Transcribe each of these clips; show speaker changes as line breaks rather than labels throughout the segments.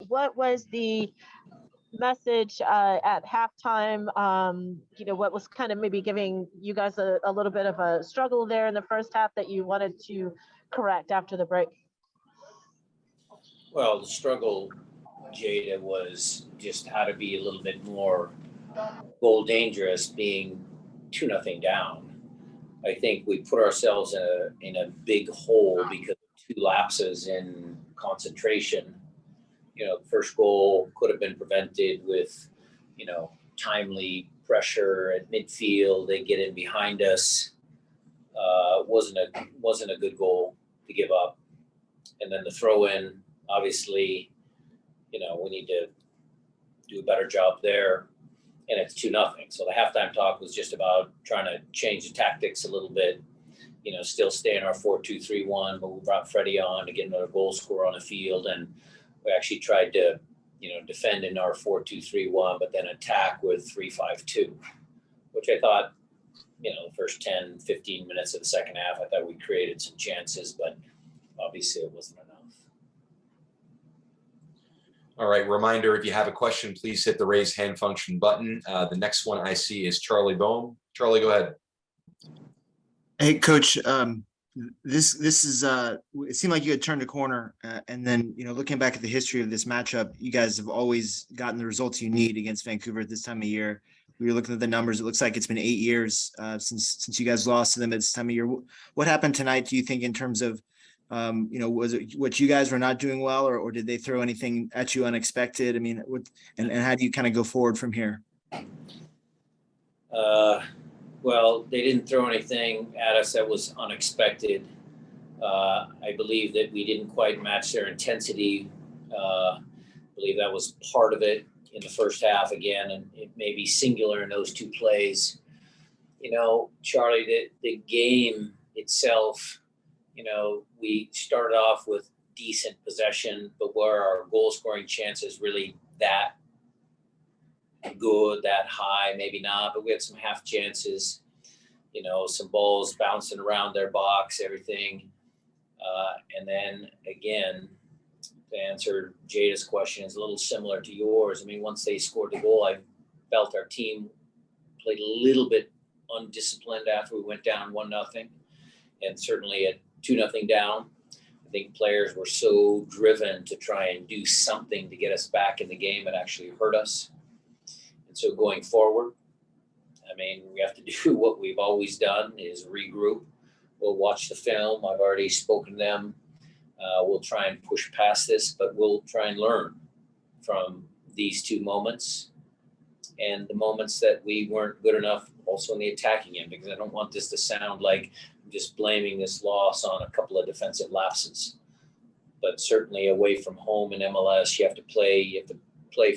what was the message at halftime? What was kind of maybe giving you guys a little bit of a struggle there in the first half that you wanted to correct after the break?
Well, the struggle, Jada, was just how to be a little bit more goal dangerous, being 2-0 down. I think we put ourselves in a big hole because of 2 lapses in concentration. The first goal could have been prevented with, timely pressure at midfield. They get in behind us. Wasn't a good goal to give up. And then the throw in, obviously, we need to do a better job there. And it's 2-0. So the halftime talk was just about trying to change the tactics a little bit, still stay in our 4-2-3-1, but we brought Freddie on to get another goal scorer on the field. And we actually tried to, defend in our 4-2-3-1, but then attack with 3-5-2, which I thought, the first 10, 15 minutes of the second half, I thought we created some chances, but obviously it wasn't enough.
All right. Reminder, if you have a question, please hit the raise hand function button. The next one I see is Charlie Bohm. Charlie, go ahead.
Hey, Coach. This is it seemed like you had turned a corner, and then looking back at the history of this matchup, you guys have always gotten the results you need against Vancouver at this time of year. We were looking at the numbers. It looks like it's been 8 years since you guys lost to them at this time of year. What happened tonight, do you think, in terms of was it what you guys were not doing well, or did they throw anything at you unexpected? I mean, and how do you kind of go forward from here?
Well, they didn't throw anything at us that was unexpected. I believe that we didn't quite match their intensity. I believe that was part of it in the first half again, and it may be singular in those 2 plays. Charlie, the game itself, we started off with decent possession, but were our goal scoring chances really that good, that high? Maybe not, but we had some half chances, some balls bouncing around their box, everything. And then again, to answer Jada's question, is a little similar to yours. I mean, once they scored the goal, I felt our team played a little bit undisciplined after we went down 1-0, and certainly at 2-0 down, I think players were so driven to try and do something to get us back in the game, it actually hurt us. And so going forward, I mean, we have to do what we've always done, is regroup. We'll watch the film. I've already spoken to them. We'll try and push past this, but we'll try and learn from these 2 moments and the moments that we weren't good enough also in the attacking end, because I don't want this to sound like I'm just blaming this loss on a couple of defensive lapses. But certainly away from home in MLS, you have to play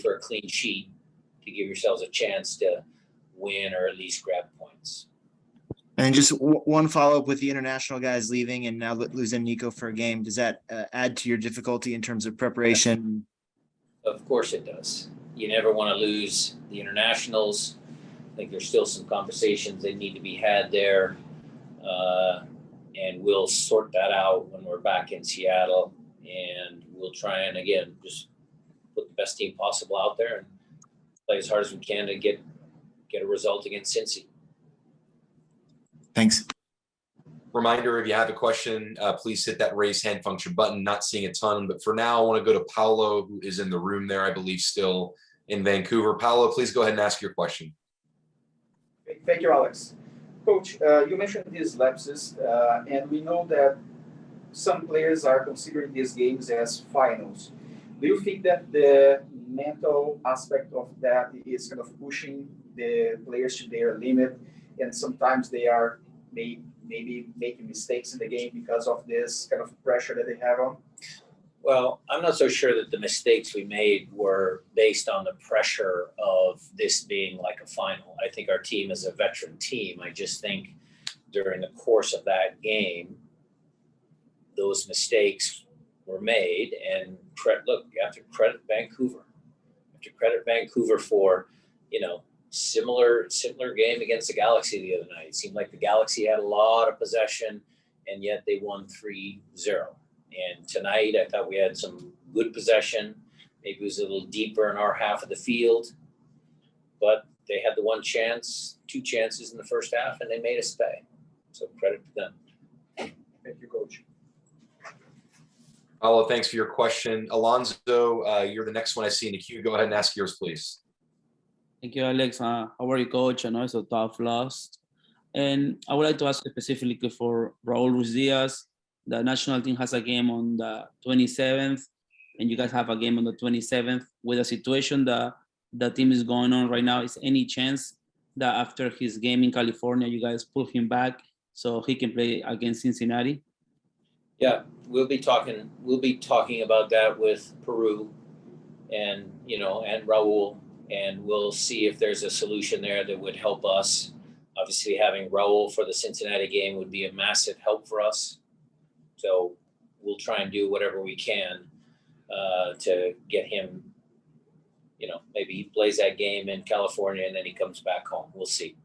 for a clean sheet to give yourselves a chance to win or at least grab points.
And just one follow-up with the international guys leaving and now losing Nico for a game. Does that add to your difficulty in terms of preparation?
Of course it does. You never want to lose the internationals. I think there's still some conversations that need to be had there. And we'll sort that out when we're back in Seattle. And we'll try and, again, just put the best team possible out there and play as hard as we can to get a result against Cincy.
Thanks.
Reminder, if you have a question, please hit that raise hand function button. Not seeing a ton, but for now, I want to go to Paolo, who is in the room there, I believe, still in Vancouver. Paolo, please go ahead and ask your question.
Thank you, Alex. Coach, you mentioned these lapses, and we know that some players are considering these games as finals. Do you think that the mental aspect of that is kind of pushing the players to their limit, and sometimes they are maybe making mistakes in the game because of this kind of pressure that they have on?
Well, I'm not so sure that the mistakes we made were based on the pressure of this being like a final. I think our team is a veteran team. I just think during the course of that game, those mistakes were made. And look, you have to credit Vancouver. You have to credit Vancouver for, similar game against the Galaxy the other night. It seemed like the Galaxy had a lot of possession, and yet they won 3-0. And tonight, I thought we had some good possession. Maybe it was a little deeper in our half of the field, but they had the one chance, two chances in the first half, and they made us pay. So credit to them.
Thank you, Coach.
Paulo, thanks for your question. Alonso, you're the next one I see in the queue. Go ahead and ask yours, please.
Thank you, Alex. How are you, Coach? I know it's a tough loss. And I would like to ask specifically for Raul Ruiz-Diaz. The national team has a game on the 27th, and you guys have a game on the 27th. With the situation that the team is going on right now, is any chance that after his game in California, you guys pull him back so he can play against Cincinnati?
Yeah, we'll be talking about that with Peru and Raul, and we'll see if there's a solution there that would help us. Obviously, having Raul for the Cincinnati game would be a massive help for us. So we'll try and do whatever we can to get him, maybe he plays that game in California and then he comes back home. We'll see.